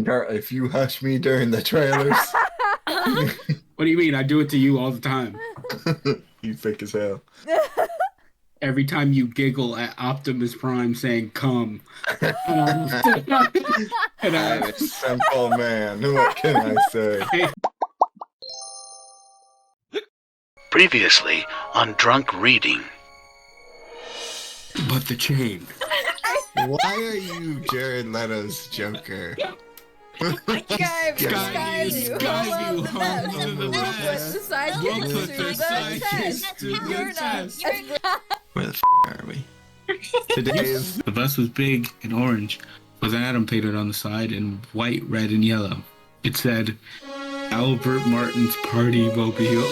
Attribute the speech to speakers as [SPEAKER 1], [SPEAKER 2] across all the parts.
[SPEAKER 1] If you hush me during the trailers,
[SPEAKER 2] What do you mean? I do it to you all the time.
[SPEAKER 1] you thick as hell.
[SPEAKER 2] Every time you giggle at Optimus Prime saying "come," and
[SPEAKER 1] I'm a simple man. What can I say?
[SPEAKER 3] Previously on Drunk Reading.
[SPEAKER 2] but the chain.
[SPEAKER 1] Why are you Jared Leto's Joker?
[SPEAKER 4] Skyview,
[SPEAKER 2] Skyview, home to the best. We'll put the sidekicks to the test.
[SPEAKER 1] Where the are we? Today is
[SPEAKER 2] The bus was big and orange, with an atom painted on the side in white, red, and yellow. It said, Albert Martin's Party Mobile.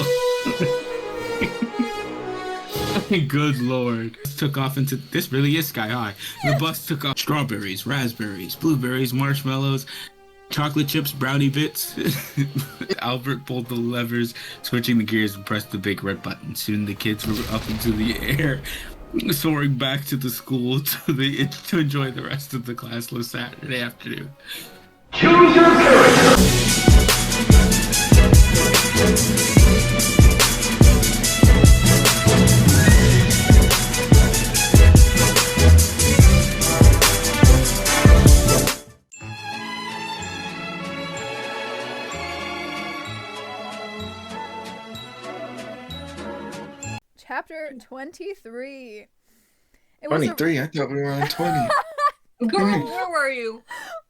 [SPEAKER 2] Good lord. Took off into, this really is sky high. The bus took off strawberries, raspberries, blueberries, marshmallows, chocolate chips, brownie bits. Albert pulled the levers, switching the gears, and pressed the big red button. Soon the kids were up into the air, soaring back to the school to enjoy the rest of the classless Saturday afternoon.
[SPEAKER 3] Choose your character.
[SPEAKER 4] Chapter 23. It was
[SPEAKER 1] 23. I thought we were on 20.
[SPEAKER 5] Girl, where were you?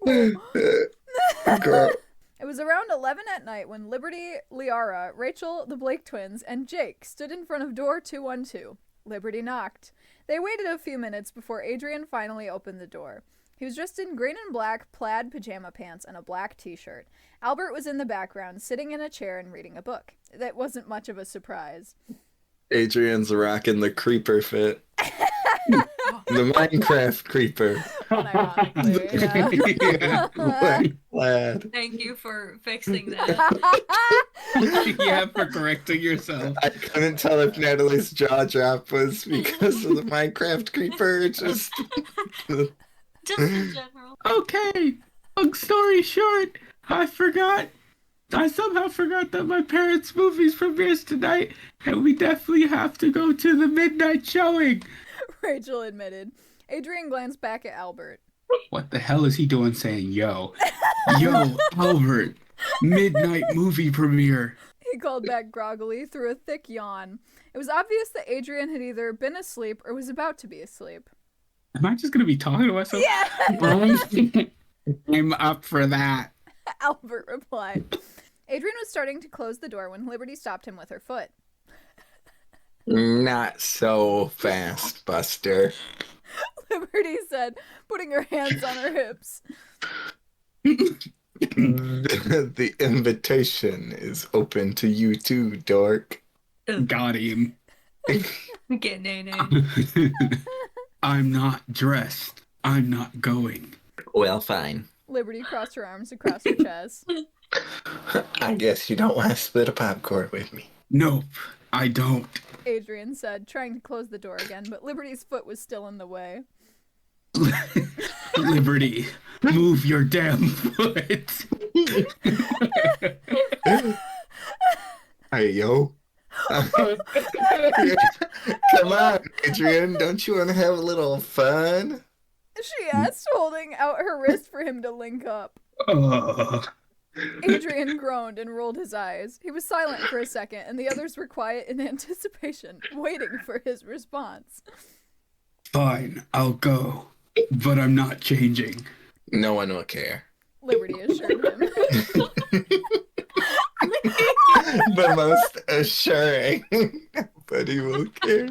[SPEAKER 1] Girl.
[SPEAKER 4] It was around 11 at night when Liberty, Liara, Rachel, the Blake twins, and Jake stood in front of door 212. Liberty knocked. They waited a few minutes before Adrian finally opened the door. He was dressed in green and black plaid pajama pants and a black t-shirt. Albert was in the background, sitting in a chair and reading a book. That wasn't much of a surprise.
[SPEAKER 1] Adrian's rocking the creeper fit. The Minecraft creeper.
[SPEAKER 4] Unironically, yeah.
[SPEAKER 1] Black plaid.
[SPEAKER 5] Thank you for fixing that.
[SPEAKER 2] Yeah, for correcting yourself.
[SPEAKER 1] I couldn't tell if Natalie's jaw drop was because of the Minecraft creeper or just...
[SPEAKER 5] Just in general.
[SPEAKER 2] Okay, long story short, I somehow forgot that my parents' movies premieres tonight, and we definitely have to go to the midnight showing.
[SPEAKER 4] Rachel admitted. Adrian glanced back at Albert.
[SPEAKER 2] What the hell is he doing saying, yo? Yo, Albert, midnight movie premiere.
[SPEAKER 4] He called back groggily through a thick yawn. It was obvious that Adrian had either been asleep or was about to be asleep.
[SPEAKER 2] Am I just going to be talking to myself?
[SPEAKER 4] Yeah!
[SPEAKER 2] I'm up for that.
[SPEAKER 4] Albert replied. Adrian was starting to close the door when Liberty stopped him with her foot.
[SPEAKER 1] Not so fast, Buster.
[SPEAKER 4] Liberty said, putting her hands on her hips.
[SPEAKER 1] The invitation is open to you too, dork.
[SPEAKER 2] Got him.
[SPEAKER 5] Get nay.
[SPEAKER 2] I'm not dressed. I'm not going.
[SPEAKER 1] Well, fine.
[SPEAKER 4] Liberty crossed her arms across her chest.
[SPEAKER 1] I guess you don't want to split a popcorn with me.
[SPEAKER 2] Nope, I don't.
[SPEAKER 4] Adrian said, trying to close the door again, but Liberty's foot was still in the way.
[SPEAKER 2] Liberty, move your damn foot.
[SPEAKER 1] Hey, yo. Come on, Adrian. Don't you want to have a little fun?
[SPEAKER 4] She asked, holding out her wrist for him to link up.
[SPEAKER 2] Ugh.
[SPEAKER 4] Adrian groaned and rolled his eyes. He was silent for a second, and the others were quiet in anticipation, waiting for his response.
[SPEAKER 2] Fine, I'll go. But I'm not changing.
[SPEAKER 1] No one will care.
[SPEAKER 4] Liberty assured him.
[SPEAKER 1] The most assuring. Nobody will care.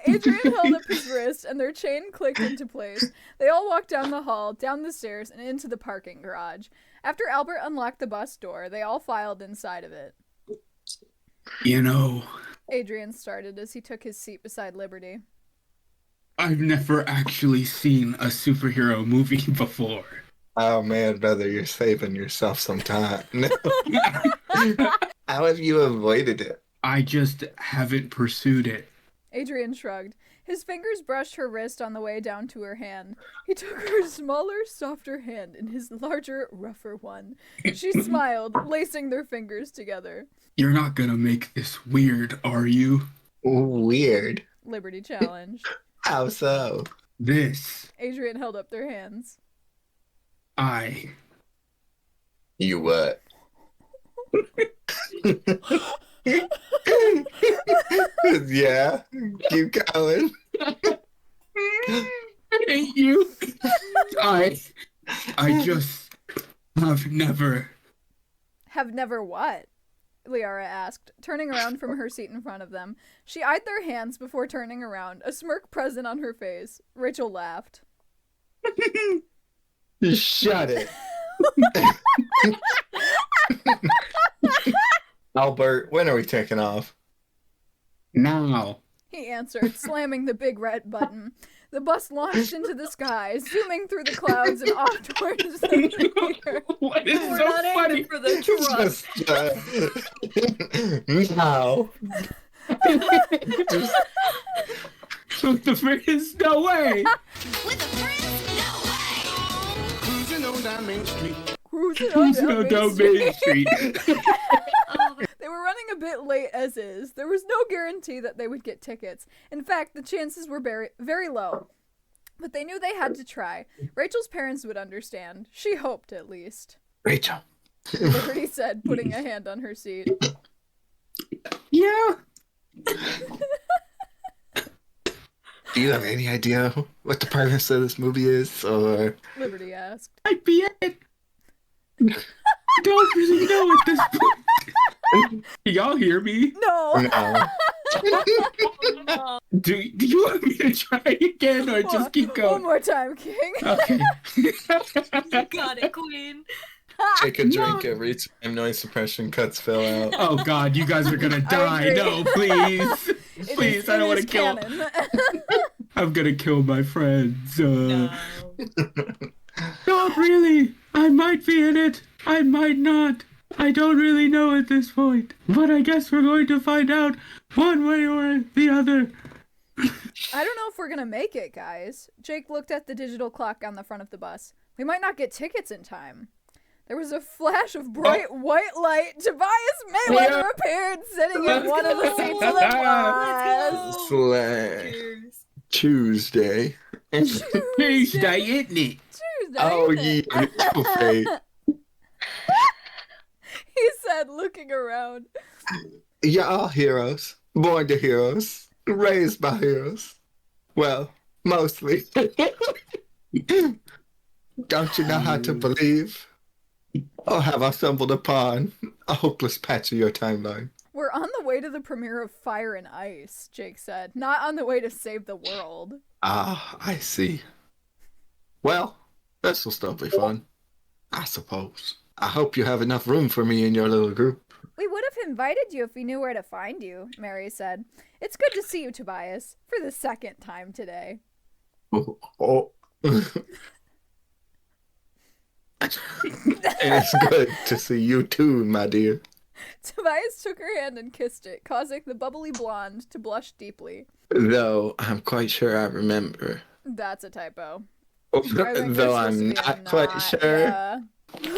[SPEAKER 4] Adrian held up his wrist, and their chain clicked into place. They all walked down the hall, down the stairs, and into the parking garage. After Albert unlocked the bus door, they all filed inside of it.
[SPEAKER 2] You know,
[SPEAKER 4] Adrian started as he took his seat beside Liberty.
[SPEAKER 2] I've never actually seen a superhero movie before.
[SPEAKER 1] Oh man, brother, you're saving yourself some time. How have you avoided it?
[SPEAKER 2] I just haven't pursued it.
[SPEAKER 4] Adrian shrugged. His fingers brushed her wrist on the way down to her hand. He took her smaller, softer hand in his larger, rougher one. She smiled, lacing their fingers together.
[SPEAKER 2] You're not gonna make this weird, are you?
[SPEAKER 1] Weird.
[SPEAKER 4] Liberty challenged.
[SPEAKER 1] How so?
[SPEAKER 2] This,
[SPEAKER 4] Adrian held up their hands.
[SPEAKER 1] You what? Yeah, keep going.
[SPEAKER 2] hate you. I just have never.
[SPEAKER 4] Have never what? Liara asked, turning around from her seat in front of them. She eyed their hands before turning around, a smirk present on her face. Rachel laughed.
[SPEAKER 1] Shut it. Albert, when are we taking off?
[SPEAKER 2] Now.
[SPEAKER 4] He answered, slamming the big red button. The bus launched into the sky, zooming through the clouds and off towards the theater.
[SPEAKER 2] What is
[SPEAKER 5] We're
[SPEAKER 2] so
[SPEAKER 5] not
[SPEAKER 2] funny?
[SPEAKER 5] aiming for the truck.
[SPEAKER 1] Now.
[SPEAKER 2] The friends, no way.
[SPEAKER 6] With a friend? No way!
[SPEAKER 1] Cruising on down Main Street.
[SPEAKER 4] Cruising on down
[SPEAKER 2] Down
[SPEAKER 4] Main
[SPEAKER 2] Main
[SPEAKER 4] Street.
[SPEAKER 2] Street.
[SPEAKER 4] They were running a bit late as is. There was no guarantee that they would get tickets. In fact, the chances were very, very low. But they knew they had to try. Rachel's parents would understand. She hoped, at least.
[SPEAKER 1] Rachel.
[SPEAKER 4] Liberty said, putting a hand on her seat.
[SPEAKER 2] Yeah.
[SPEAKER 1] Do you have any idea what the premise of this movie is, or?
[SPEAKER 4] Liberty asked.
[SPEAKER 2] Might be it. I don't really know at this point. Y'all hear me?
[SPEAKER 4] No!
[SPEAKER 1] No.
[SPEAKER 2] Do you want me to try again or just keep
[SPEAKER 4] One
[SPEAKER 2] going?
[SPEAKER 4] more time, King.
[SPEAKER 2] Okay.
[SPEAKER 5] Got it, queen.
[SPEAKER 1] Take a drink every time noise suppression cuts fell out.
[SPEAKER 2] Oh God, you guys are gonna die.
[SPEAKER 4] agree.
[SPEAKER 2] No, please. Please, I don't want to kill.
[SPEAKER 4] Canon.
[SPEAKER 2] I'm gonna kill my friends.
[SPEAKER 5] No.
[SPEAKER 2] Not really. I might be in it. I might not. I don't really know at this point. But I guess we're going to find out one way or the other.
[SPEAKER 4] I don't know if we're gonna make it, guys. Jake looked at the digital clock on the front of the bus. We might not get tickets in time. There was a flash of bright white light. Tobias Mayweather appeared, sitting in one of the seats of the bus.
[SPEAKER 5] Cheers.
[SPEAKER 1] Tuesday.
[SPEAKER 2] Tuesday, isn't it?
[SPEAKER 4] Tuesday.
[SPEAKER 1] Oh,
[SPEAKER 4] isn't
[SPEAKER 1] yeah.
[SPEAKER 4] it?
[SPEAKER 1] Okay.
[SPEAKER 4] He said, looking around.
[SPEAKER 1] Y'all heroes. Born to heroes. Raised by heroes. Well, mostly. Don't you know how to believe? Or have I stumbled upon a hopeless patch of your timeline?
[SPEAKER 4] We're on the way to the premiere of Fire and Ice, Jake said. Not on the way to save the world.
[SPEAKER 1] Ah, I see. Well, this will still be fun. I suppose. I hope you have enough room for me in your little group.
[SPEAKER 4] We would have invited you if we knew where to find you, Mary said. It's good to see you, Tobias, for the second time today.
[SPEAKER 1] Oh. And it's good to see you too, my dear.
[SPEAKER 4] Tobias took her hand and kissed it, causing the bubbly blonde to blush deeply.
[SPEAKER 1] Though I'm quite sure I remember.
[SPEAKER 4] That's a typo. I think there's
[SPEAKER 1] Though
[SPEAKER 4] supposed to
[SPEAKER 1] I'm
[SPEAKER 4] be a
[SPEAKER 1] not quite
[SPEAKER 4] not,
[SPEAKER 1] sure.
[SPEAKER 4] yeah.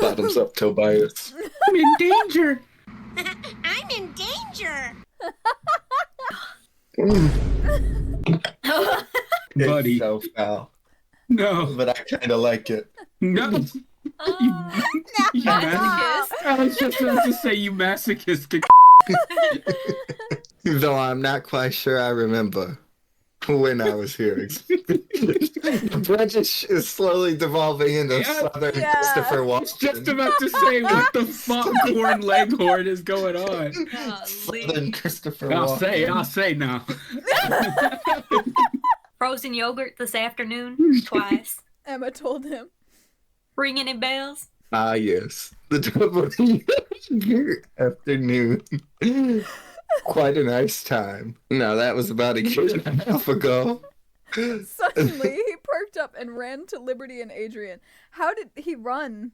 [SPEAKER 1] Bottoms up, Tobias.
[SPEAKER 2] I'm in danger.
[SPEAKER 6] I'm in danger!
[SPEAKER 2] Buddy.
[SPEAKER 1] It's so foul.
[SPEAKER 2] No.
[SPEAKER 1] But I kind of like it.
[SPEAKER 2] No. You
[SPEAKER 5] Masochist.
[SPEAKER 2] I was just about to say you masochistic.
[SPEAKER 1] Though I'm not quite sure I remember when I was here. The British is slowly devolving into
[SPEAKER 2] Yeah.
[SPEAKER 1] Southern
[SPEAKER 4] Yeah.
[SPEAKER 1] Christopher
[SPEAKER 2] Just
[SPEAKER 1] Walken.
[SPEAKER 2] about to say what the foghorn leghorn is going on.
[SPEAKER 1] Southern
[SPEAKER 5] Golly.
[SPEAKER 1] Christopher
[SPEAKER 2] I'll
[SPEAKER 1] Walken.
[SPEAKER 2] say now.
[SPEAKER 5] Frozen yogurt this afternoon, twice.
[SPEAKER 4] Emma told him.
[SPEAKER 5] Ring any bells?
[SPEAKER 1] Ah, yes. The afternoon. Quite a nice time. No, that was about a year and a half ago.
[SPEAKER 4] Suddenly, he perked up and ran to Liberty and Adrian. How did he run?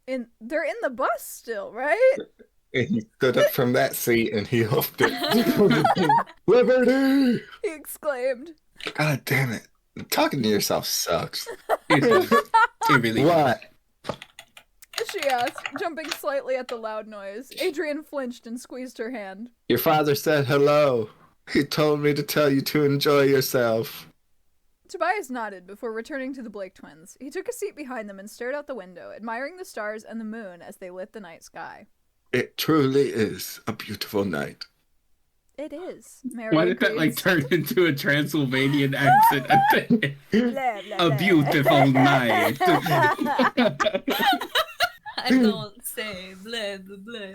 [SPEAKER 4] They're in the bus still, right?
[SPEAKER 1] And he stood up from that seat and he hoofed it. Liberty!
[SPEAKER 4] He exclaimed.
[SPEAKER 1] God damn it. Talking to yourself sucks.
[SPEAKER 2] It does. It really does.
[SPEAKER 1] What?
[SPEAKER 4] She asked, jumping slightly at the loud noise. Adrian flinched and squeezed her hand.
[SPEAKER 1] Your father said hello. He told me to tell you to enjoy yourself.
[SPEAKER 4] Tobias nodded before returning to the Blake twins. He took a seat behind them and stared out the window, admiring the stars and the moon as they lit the night sky.
[SPEAKER 1] It truly is a beautiful night.
[SPEAKER 4] It is. Mary
[SPEAKER 2] Why did that like
[SPEAKER 4] agrees.
[SPEAKER 2] turn into a Transylvanian accent at the end?
[SPEAKER 4] Blah, blah,
[SPEAKER 2] A
[SPEAKER 4] blah.
[SPEAKER 2] beautiful night.
[SPEAKER 5] I don't say blah blah blah.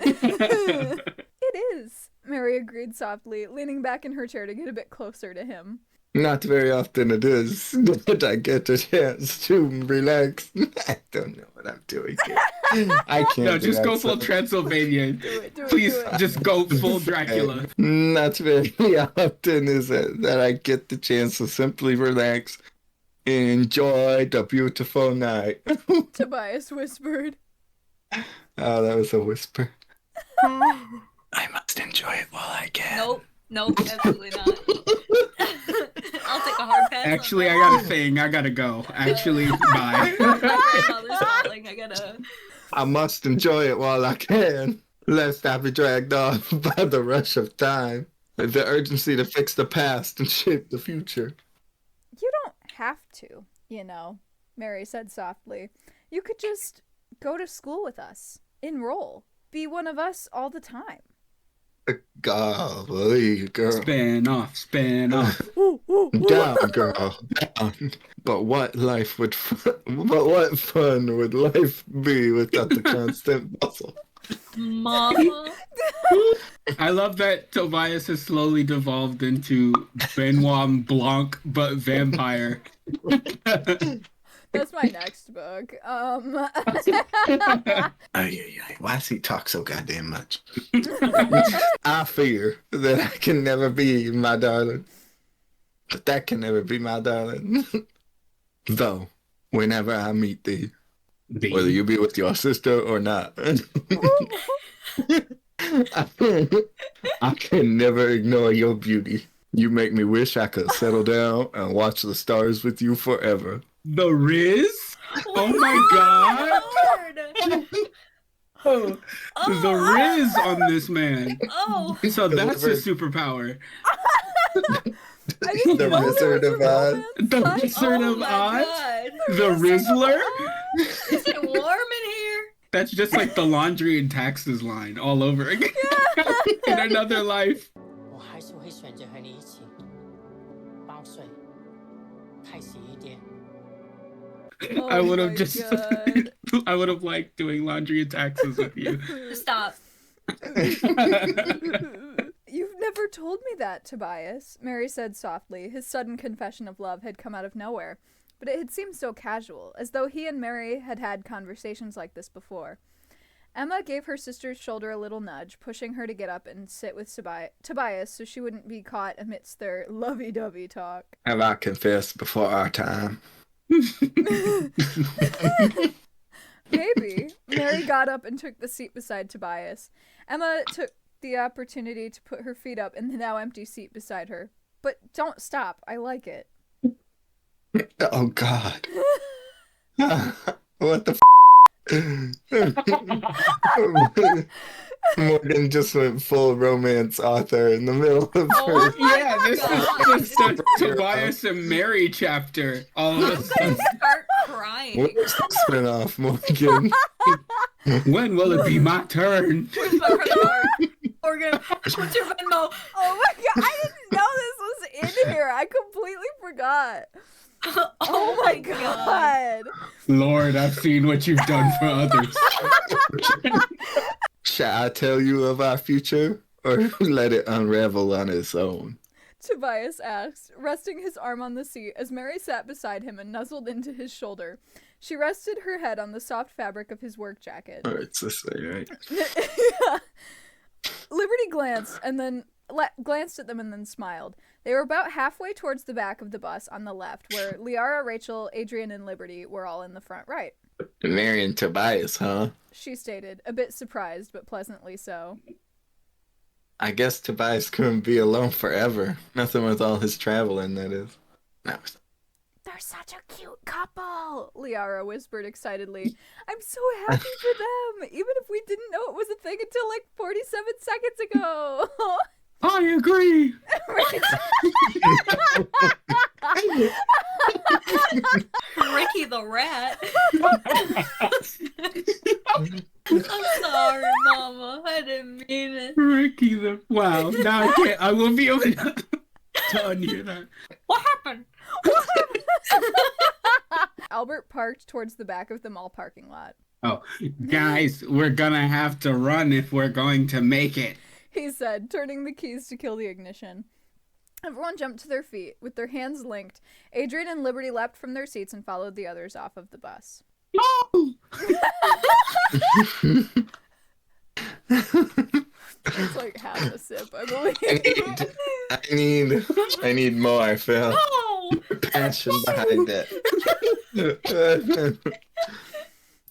[SPEAKER 4] It is. Mary agreed softly, leaning back in her chair to get a bit closer to him.
[SPEAKER 1] Not very often it is that I get a chance to relax. I don't know what I'm doing here. I can't.
[SPEAKER 2] No,
[SPEAKER 1] do
[SPEAKER 2] just
[SPEAKER 1] that,
[SPEAKER 2] go full
[SPEAKER 1] so-
[SPEAKER 2] Transylvanian.
[SPEAKER 4] Do it, do it,
[SPEAKER 2] Please,
[SPEAKER 4] do it.
[SPEAKER 2] just go full Dracula.
[SPEAKER 1] Not very often is it that I get the chance to simply relax and enjoy the beautiful night.
[SPEAKER 4] Tobias whispered.
[SPEAKER 1] Oh, that was a whisper. I must enjoy it while I can.
[SPEAKER 5] Nope, absolutely not. I'll take a hard pass.
[SPEAKER 2] Actually, I
[SPEAKER 5] on
[SPEAKER 2] got a thing. I gotta go. Actually, bye.
[SPEAKER 5] that. My grandmother's calling. I gotta.
[SPEAKER 1] I must enjoy it while I can, lest I be dragged off by the rush of time, the urgency to fix the past and shape the future.
[SPEAKER 4] You don't have to, you know, Mary said softly. You could just go to school with us, enroll, be one of us all the time.
[SPEAKER 1] Golly, girl.
[SPEAKER 2] Spin off, spin off.
[SPEAKER 1] Down, girl, down. But what fun would life be without the constant bustle?
[SPEAKER 5] Mama.
[SPEAKER 2] I love that Tobias has slowly devolved into Benoit Blanc, but vampire.
[SPEAKER 4] That's my next book.
[SPEAKER 1] Why does he talk so goddamn much? I fear that I can never be my darling. But that can never be my darling. Though, whenever I meet thee, whether you be with your sister or not, I can never ignore your beauty. You make me wish I could settle down and watch the stars with you forever.
[SPEAKER 2] The Riz? Oh my god!
[SPEAKER 5] Lord.
[SPEAKER 2] Oh, the Riz on this man.
[SPEAKER 5] Oh.
[SPEAKER 2] So that's his superpower.
[SPEAKER 4] I didn't
[SPEAKER 1] The
[SPEAKER 4] know there
[SPEAKER 1] Wizard
[SPEAKER 4] was a
[SPEAKER 1] of Oz.
[SPEAKER 4] romance
[SPEAKER 2] The
[SPEAKER 4] side.
[SPEAKER 2] Wizard
[SPEAKER 5] Oh
[SPEAKER 2] of
[SPEAKER 5] my
[SPEAKER 2] Oz?
[SPEAKER 5] God.
[SPEAKER 2] The Rizzler?
[SPEAKER 5] Is it warm in here?
[SPEAKER 2] That's just like the laundry and taxes line all over again. In another life.
[SPEAKER 7] 我还是会选择和你一起报税，开心一点。
[SPEAKER 4] Oh
[SPEAKER 2] I would have
[SPEAKER 4] my
[SPEAKER 2] just
[SPEAKER 4] God.
[SPEAKER 2] I would have liked doing laundry and taxes with you.
[SPEAKER 5] Stop.
[SPEAKER 4] You've never told me that, Tobias, Mary said softly. His sudden confession of love had come out of nowhere, but it had seemed so casual, as though he and Mary had had conversations like this before. Emma gave her sister's shoulder a little nudge, pushing her to get up and sit with Tobias so she wouldn't be caught amidst their lovey-dovey talk.
[SPEAKER 1] Have I confessed before our time?
[SPEAKER 4] Maybe. Mary got up and took the seat beside Tobias. Emma took the opportunity to put her feet up in the now empty seat beside her. But don't stop. I like it.
[SPEAKER 1] Oh, God. What the Morgan just went full romance author in the middle of
[SPEAKER 5] Oh
[SPEAKER 1] her.
[SPEAKER 2] Yeah, this
[SPEAKER 5] God.
[SPEAKER 2] is just a Tobias and Mary chapter. All of a sudden.
[SPEAKER 5] Start crying.
[SPEAKER 1] Where's the spinoff, Morgan?
[SPEAKER 2] When will it be my turn?
[SPEAKER 5] Where's my credit card? Morgan, what's your Venmo?
[SPEAKER 4] Oh my god, I didn't know this was in here. I completely forgot. Oh my god.
[SPEAKER 2] Lord, I've seen what you've done for others.
[SPEAKER 1] Shall I tell you of our future, or let it unravel on its own?
[SPEAKER 4] Tobias asked, resting his arm on the seat as Mary sat beside him and nuzzled into his shoulder. She rested her head on the soft fabric of his work jacket.
[SPEAKER 1] Or it's this way, right?
[SPEAKER 4] Liberty glanced and then glanced at them and then smiled. They were about halfway towards the back of the bus on the left, where Liara, Rachel, Adrian, and Liberty were all in the front right.
[SPEAKER 1] Mary and Tobias, huh?
[SPEAKER 4] She stated, a bit surprised, but pleasantly so.
[SPEAKER 1] I guess Tobias couldn't be alone forever. Nothing with all his traveling, that is. That was
[SPEAKER 4] They're such a cute couple, Liara whispered excitedly. I'm so happy for them, even if we didn't know it was a thing until like 47 seconds ago.
[SPEAKER 2] I agree.
[SPEAKER 5] Ricky the rat. I'm sorry, Mama. I didn't mean it.
[SPEAKER 2] Ricky the wow. Now I can't. I won't be able to unhear that.
[SPEAKER 5] What happened?
[SPEAKER 4] Albert parked towards the back of the mall parking lot.
[SPEAKER 2] Oh, guys, we're gonna have to run if we're going to make it.
[SPEAKER 4] He said, turning the keys to kill the ignition. Everyone jumped to their feet, with their hands linked. Adrian and Liberty leapt from their seats and followed the others off of the bus.
[SPEAKER 2] No!
[SPEAKER 4] It's like half a sip, I believe.
[SPEAKER 1] I need more, Phil.
[SPEAKER 5] No!
[SPEAKER 1] Passion behind it.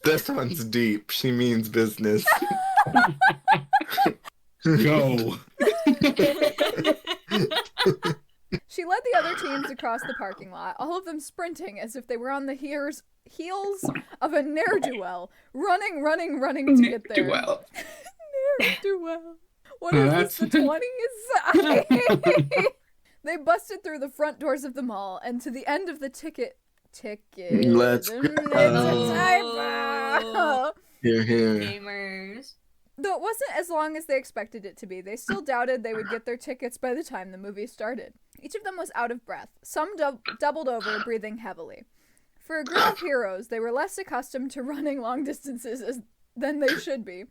[SPEAKER 1] This one's deep. She means business.
[SPEAKER 2] Go.
[SPEAKER 4] She led the other teams across the parking lot, all of them sprinting as if they were on the heels of a ne'er-do-well, running to get there.
[SPEAKER 2] Ne'er-do-well.
[SPEAKER 4] Ne'er-do-well. What is this, the 20s? They busted through the front doors of the mall and to the end of the ticket.
[SPEAKER 1] Let's go.
[SPEAKER 4] It's a typo.
[SPEAKER 1] Here.
[SPEAKER 5] Gamers.
[SPEAKER 4] Though it wasn't as long as they expected it to be, they still doubted they would get their tickets by the time the movie started. Each of them was out of breath, some doubled over, breathing heavily. For a group of heroes, they were less accustomed to running long distances than they should be.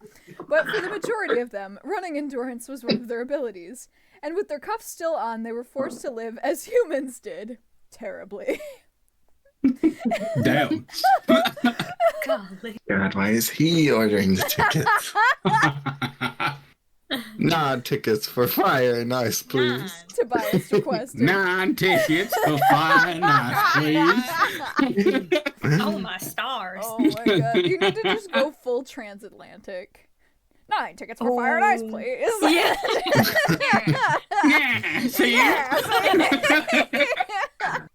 [SPEAKER 4] But for the majority of them, running endurance was one of their abilities. And with their cuffs still on, they were forced to live as humans did. Terribly.
[SPEAKER 2] Damn.
[SPEAKER 5] Golly.
[SPEAKER 1] God, why is he ordering the tickets? Non-tickets for fire and ice, please.
[SPEAKER 4] Tobias requested.
[SPEAKER 2] 9 tickets for fire and ice, please.
[SPEAKER 5] Oh, my stars.
[SPEAKER 4] Oh my god. You need to just go full transatlantic. 9 tickets for fire and ice, please.
[SPEAKER 5] Yeah.
[SPEAKER 2] Yeah, see?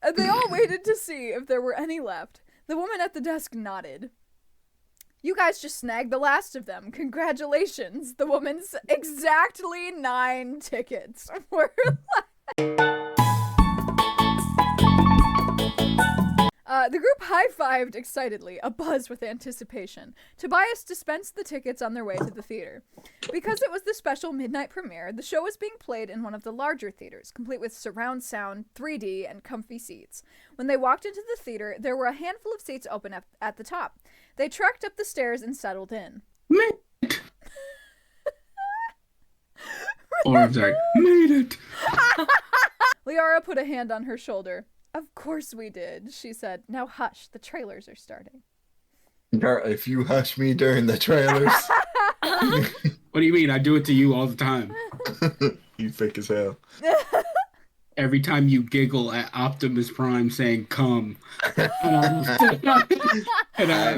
[SPEAKER 4] And they all waited to see if there were any left. The woman at the desk nodded. You guys just snagged the last of them. Congratulations. The woman's exactly 9 tickets were the group high-fived excitedly, abuzz with anticipation. Tobias dispensed the tickets on their way to the theater. Because it was the special midnight premiere, the show was being played in one of the larger theaters, complete with surround sound, 3D, and comfy seats. When they walked into the theater, there were a handful of seats open at the top. They trekked up the stairs and settled in.
[SPEAKER 2] Or I'm sorry, made it.
[SPEAKER 4] Liara put a hand on her shoulder. Of course we did, she said. Now hush, the trailers are starting.
[SPEAKER 1] If you hush me during the trailers.
[SPEAKER 2] What do you mean? I do it to you all the time.
[SPEAKER 1] You fake as hell.
[SPEAKER 2] Every time you giggle at Optimus Prime saying come.
[SPEAKER 1] I'm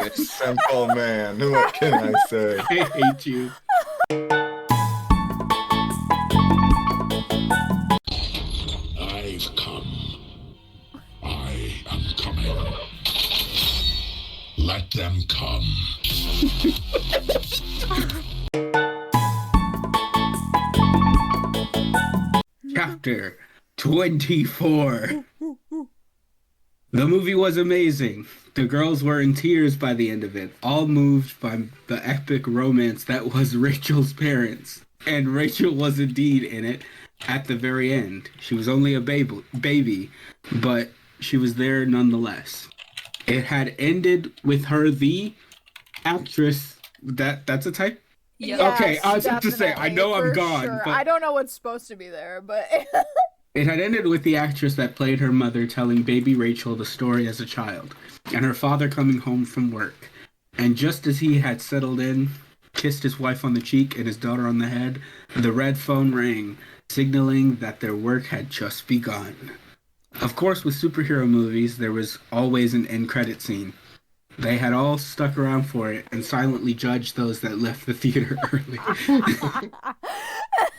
[SPEAKER 1] a simple man. What can I say?
[SPEAKER 2] I hate you.
[SPEAKER 3] I've come. I am coming. Let them come.
[SPEAKER 2] Chapter 24. The movie was amazing. The girls were in tears by the end of it, all moved by the epic romance that was Rachel's parents. And Rachel was indeed in it at the very end. She was only a baby, but she was there nonetheless. It had ended with her, the actress, that's a type?
[SPEAKER 4] Yes,
[SPEAKER 2] okay, I was about to say, I know I'm
[SPEAKER 4] for
[SPEAKER 2] gone,
[SPEAKER 4] sure.
[SPEAKER 2] but
[SPEAKER 4] I don't know what's supposed to be there, but...
[SPEAKER 2] it had ended with the actress that played her mother telling baby Rachel the story as a child, and her father coming home from work. And just as he had settled in, kissed his wife on the cheek and his daughter on the head, the red phone rang, signaling that their work had just begun. Of course, with superhero movies, there was always an end credit scene. They had all stuck around for it and silently judged those that left the theater early.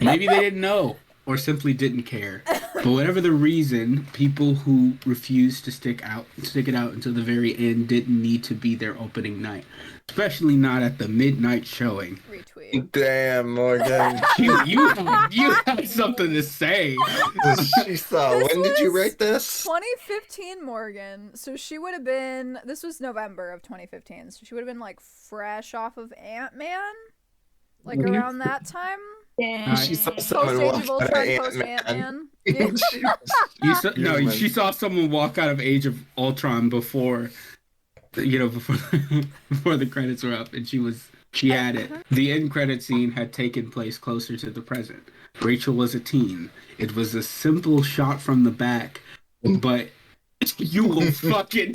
[SPEAKER 2] Maybe they didn't know, or simply didn't care. For whatever the reason, people who refused to stick it out until the very end didn't need to be there opening night, especially not at the midnight showing.
[SPEAKER 4] Retweet.
[SPEAKER 1] Damn, Morgan.
[SPEAKER 2] You had something to say.
[SPEAKER 1] She saw.
[SPEAKER 4] This
[SPEAKER 1] When did you
[SPEAKER 4] was
[SPEAKER 1] write this?
[SPEAKER 4] 2015 Morgan. So she would have been. This was November of 2015. So she would have been like fresh off of Ant-Man, like around that time.
[SPEAKER 5] Dang.
[SPEAKER 1] She saw
[SPEAKER 4] Post
[SPEAKER 1] someone
[SPEAKER 4] Age
[SPEAKER 1] walk
[SPEAKER 4] of
[SPEAKER 1] out of
[SPEAKER 4] Ultron, post
[SPEAKER 1] Ant-Man.
[SPEAKER 4] Ant-Man.
[SPEAKER 2] She she saw someone walk out of Ultron before the credits were up, and she had it. The end credit scene had taken place closer to the present. Rachel was a teen. It was a simple shot from the back, but you will fucking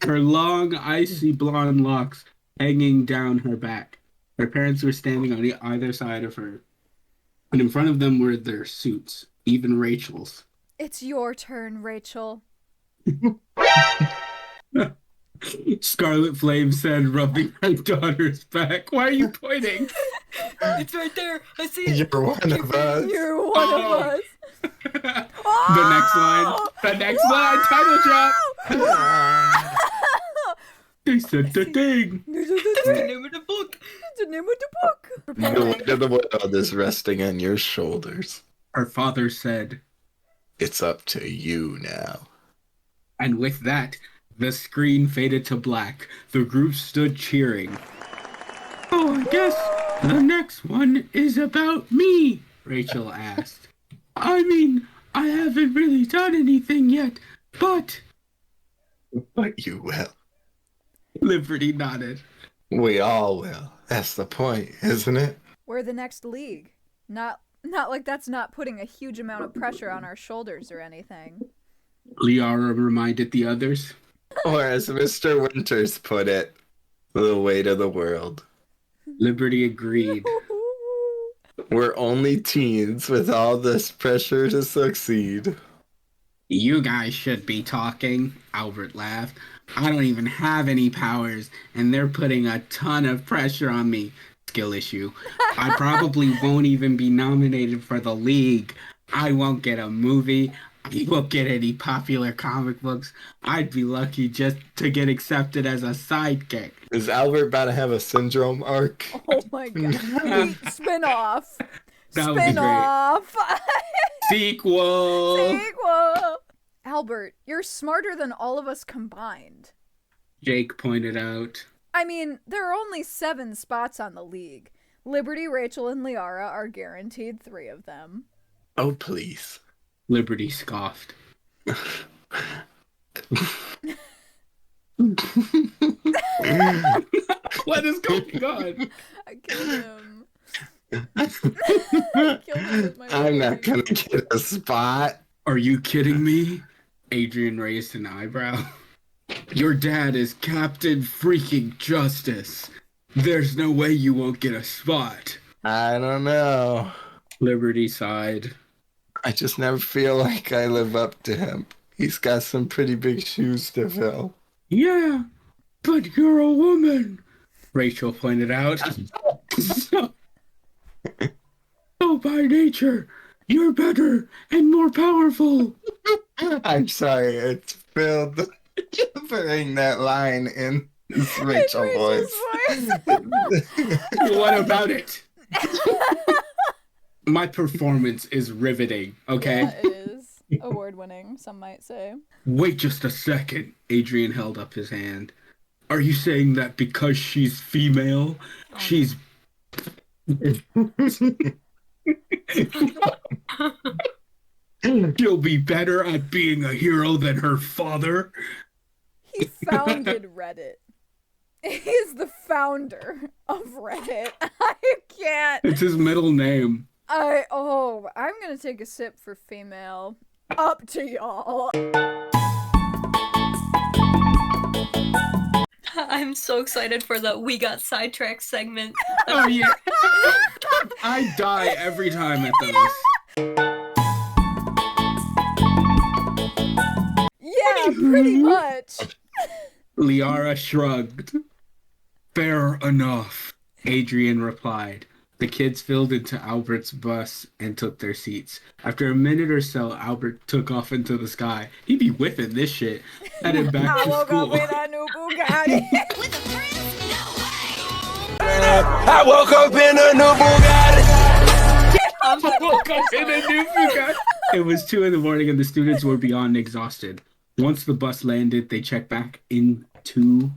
[SPEAKER 2] her long, icy blonde locks hanging down her back. Her parents were standing on either side of her, and in front of them were their suits, even Rachel's.
[SPEAKER 4] It's your turn, Rachel.
[SPEAKER 2] Scarlet Flame said, rubbing her daughter's back. Why are you pointing?
[SPEAKER 5] It's right there. I see it.
[SPEAKER 1] You're one of us.
[SPEAKER 4] You're one of us.
[SPEAKER 2] The next line, title drop. They said the thing.
[SPEAKER 5] That's the name of the book.
[SPEAKER 4] The name of the book.
[SPEAKER 1] The weight of the world is resting on your shoulders.
[SPEAKER 2] Her father said,
[SPEAKER 1] It's up to you now.
[SPEAKER 2] and with that, the screen faded to black. The group stood cheering. Oh, I guess the next one is about me, Rachel asked. I mean, I haven't really done anything yet, but...
[SPEAKER 1] But you will.
[SPEAKER 2] Liberty nodded.
[SPEAKER 1] We all will. That's the point, isn't it?
[SPEAKER 4] We're the next league. Not like that's not putting a huge amount of pressure on our shoulders or anything.
[SPEAKER 2] Liara reminded the others.
[SPEAKER 1] Or as Mr. Winters put it, the weight of the world.
[SPEAKER 2] Liberty agreed.
[SPEAKER 1] We're only teens with all this pressure to succeed.
[SPEAKER 2] You guys should be talking, Albert laughed. I don't even have any powers, and they're putting a ton of pressure on me. Skill issue. I probably won't even be nominated for the league. I won't get a movie. I won't get any popular comic books. I'd be lucky just to get accepted as a sidekick.
[SPEAKER 1] Is Albert about to have a syndrome arc?
[SPEAKER 4] Oh my god. Spin off.
[SPEAKER 2] That would be
[SPEAKER 4] Spin
[SPEAKER 2] great.
[SPEAKER 4] off.
[SPEAKER 2] Sequel!
[SPEAKER 4] Sequel. Albert, you're smarter than all of us combined.
[SPEAKER 2] Jake pointed out.
[SPEAKER 4] I mean, there are only 7 spots on the league. Liberty, Rachel, and Liara are guaranteed 3 of them.
[SPEAKER 1] Oh, please.
[SPEAKER 2] Liberty scoffed. What is going on?
[SPEAKER 4] I killed him. I killed him with my
[SPEAKER 1] I'm not
[SPEAKER 4] blade.
[SPEAKER 1] gonna get a spot.
[SPEAKER 2] Are you kidding me? Adrian raised an eyebrow. Your dad is Captain Freaking Justice. There's no way you won't get a spot.
[SPEAKER 1] I don't know.
[SPEAKER 2] Liberty sighed.
[SPEAKER 1] I just never feel like I live up to him. He's got some pretty big shoes to fill.
[SPEAKER 2] Yeah, but you're a woman, Rachel pointed out. So by nature, you're better and more powerful.
[SPEAKER 1] I'm sorry, it's filled. Putting that line in this Rachel voice.
[SPEAKER 2] What about it? My performance is riveting, okay?
[SPEAKER 4] Yeah, it is. Award-winning, some might say.
[SPEAKER 2] Wait just a second. Adrian held up his hand. Are you saying that because she's female, she's... She'll be better at being a hero than her father?
[SPEAKER 4] He founded Reddit. He's the founder of Reddit. I can't.
[SPEAKER 2] It's his middle name.
[SPEAKER 4] I'm gonna take a sip for female. Up to y'all.
[SPEAKER 5] I'm so excited for the We Got Sidetracked segment.
[SPEAKER 2] Oh, yeah. I die every time at those.
[SPEAKER 4] Yeah, pretty much.
[SPEAKER 2] Liara shrugged. Fair enough, Adrian replied. The kids filled into Albert's bus and took their seats. After a minute or so, Albert took off into the sky. He'd be whipping this shit. Headed back
[SPEAKER 4] I
[SPEAKER 2] to
[SPEAKER 4] woke
[SPEAKER 2] school.
[SPEAKER 4] up in a new Bugatti.
[SPEAKER 6] With a friend? No way!
[SPEAKER 8] I woke up in a new Bugatti.
[SPEAKER 2] It was 2 a.m. and the students were beyond exhausted. Once the bus landed, they checked back into...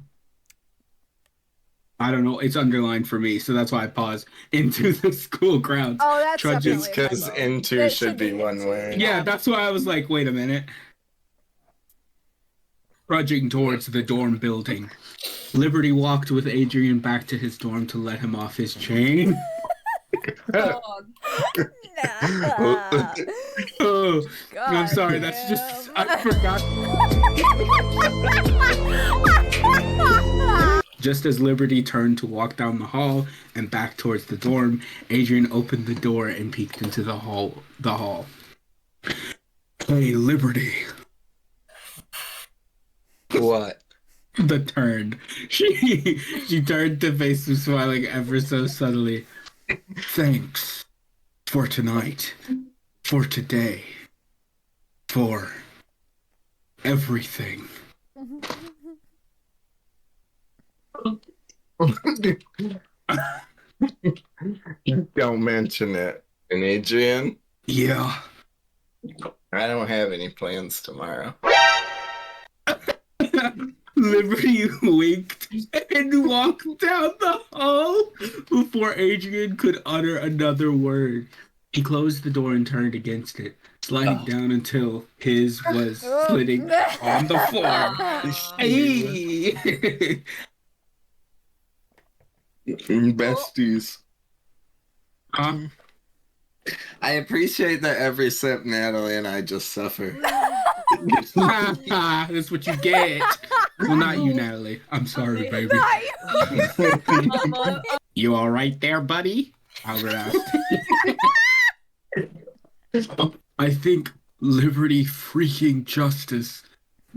[SPEAKER 2] I don't know. It's underlined for me, so that's why I paused. Into the school grounds.
[SPEAKER 4] Oh, that's
[SPEAKER 2] Trudging.
[SPEAKER 1] It's
[SPEAKER 4] definitely
[SPEAKER 1] because
[SPEAKER 4] a typo.
[SPEAKER 1] into
[SPEAKER 4] It
[SPEAKER 1] should be one way.
[SPEAKER 2] Yeah, that's why I was like, wait a minute. Trudging towards the dorm building. Liberty walked with Adrian back to his dorm to let him off his chain.
[SPEAKER 5] Dog.
[SPEAKER 4] Nah.
[SPEAKER 2] Oh, I'm
[SPEAKER 4] God
[SPEAKER 2] sorry. That's just... I forgot. Just as Liberty turned to walk down the hall and back towards the dorm, Adrian opened the door and peeked into the hall. Hey, Liberty.
[SPEAKER 1] What?
[SPEAKER 2] The turn. She turned to face him, smiling ever so subtly. Thanks for tonight, for today, for everything.
[SPEAKER 1] Don't mention it. And Adrian,
[SPEAKER 2] Yeah.
[SPEAKER 1] I don't have any plans tomorrow.
[SPEAKER 2] Liberty winked and walked down the hall before Adrian could utter another word. He closed the door and turned against it, sliding down until his was sliding on the floor. Hey!
[SPEAKER 1] Besties.
[SPEAKER 2] Huh?
[SPEAKER 1] I appreciate that every sip Natalie and I just suffer.
[SPEAKER 2] That's what you get. Well, not you, Natalie. I'm sorry, baby. You all right there, buddy? Albert asked. I think Liberty freaking Justice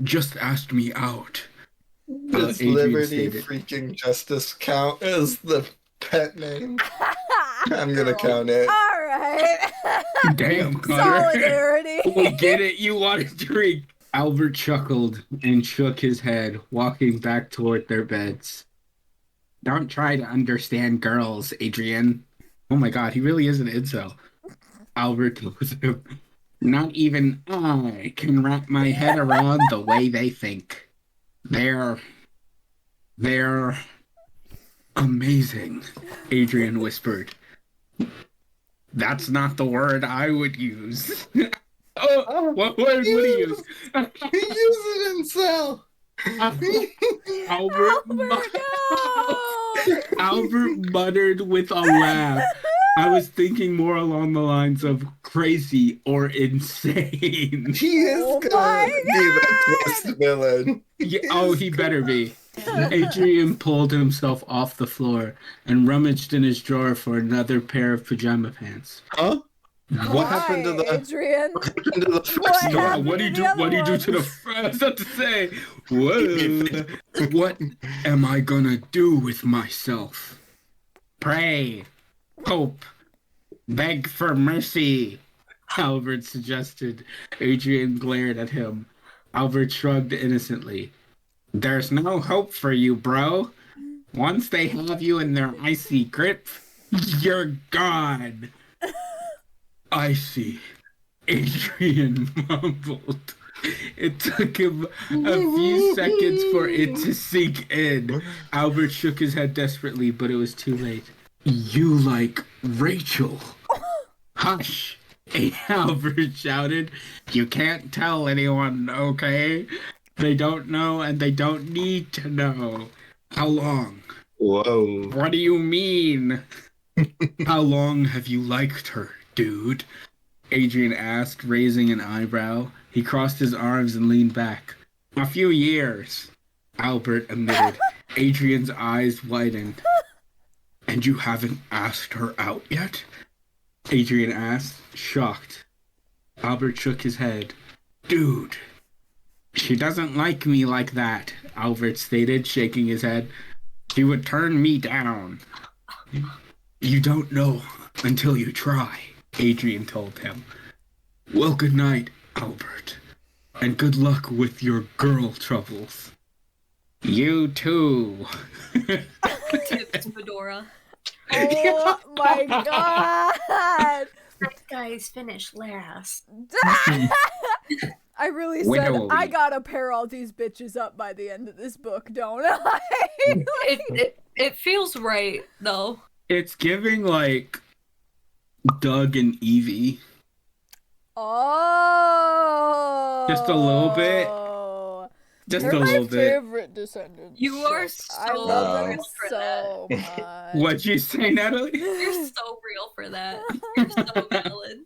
[SPEAKER 2] just asked me out.
[SPEAKER 1] Does
[SPEAKER 2] Adrian
[SPEAKER 1] Liberty
[SPEAKER 2] stated.
[SPEAKER 1] freaking Justice count as the pet name? I'm gonna count it.
[SPEAKER 4] All right.
[SPEAKER 2] Damn, Connor.
[SPEAKER 4] Solidarity.
[SPEAKER 2] We get it. You want a drink. Albert chuckled and shook his head, walking back toward their beds. Don't try to understand girls, Adrian. Oh my god, he really is an incel. Albert told him, not even I can wrap my head around the way they think. They're amazing, Adrian whispered. That's not the word I would use. What word would he use?
[SPEAKER 1] He used it himself.
[SPEAKER 2] Albert muttered with a laugh. I was thinking more along the lines of crazy or insane.
[SPEAKER 1] He is
[SPEAKER 4] Oh
[SPEAKER 1] gonna
[SPEAKER 4] my
[SPEAKER 1] be the twist villain.
[SPEAKER 2] Yeah, oh, he better be. Adrian pulled himself off the floor and rummaged in his drawer for another pair of pajama pants.
[SPEAKER 1] Huh? What happened to the?
[SPEAKER 4] Adrian?
[SPEAKER 1] What happened to the
[SPEAKER 4] What
[SPEAKER 1] first
[SPEAKER 4] happened?
[SPEAKER 1] one?
[SPEAKER 2] God, what do you do?
[SPEAKER 4] The other
[SPEAKER 2] What do you do to the? I was about to say, whoa! What am I gonna do with myself? Pray, hope, beg for mercy. Albert suggested. Adrian glared at him. Albert shrugged innocently. There's no hope for you, bro. Once they have you in their icy grip, you're gone. I see. Adrian mumbled. It took him a few seconds for it to sink in. Albert shook his head desperately, but it was too late. You like Rachel. Hush, Albert shouted. You can't tell anyone, okay? They don't know and they don't need to know. How long?
[SPEAKER 1] Whoa.
[SPEAKER 2] What do you mean? How long have you liked her, dude? Adrian asked, raising an eyebrow. He crossed his arms and leaned back. A few years, Albert admitted. Adrian's eyes widened. And you haven't asked her out yet? Adrian asked, shocked. Albert shook his head. Dude, she doesn't like me like that, Albert stated, shaking his head. She would turn me down. You don't know until you try, Adrian told him. Well, good night, Albert. And good luck with your girl troubles. You too.
[SPEAKER 5] Tips Fedora.
[SPEAKER 4] Oh my god!
[SPEAKER 5] That guy's finished last.
[SPEAKER 4] I really said
[SPEAKER 2] Widowy.
[SPEAKER 4] I gotta pair all these bitches up by the end of this book, don't I?
[SPEAKER 5] It feels right though.
[SPEAKER 2] It's giving like Doug and Evie.
[SPEAKER 4] Oh,
[SPEAKER 2] Just a little bit. Just
[SPEAKER 4] They're
[SPEAKER 2] a
[SPEAKER 4] my
[SPEAKER 2] little bit.
[SPEAKER 4] favorite descendants.
[SPEAKER 5] You are
[SPEAKER 4] I
[SPEAKER 5] so
[SPEAKER 4] love them
[SPEAKER 5] real for
[SPEAKER 4] so much.
[SPEAKER 2] What'd you say, Natalie?
[SPEAKER 5] You're so real for that. You're so valid.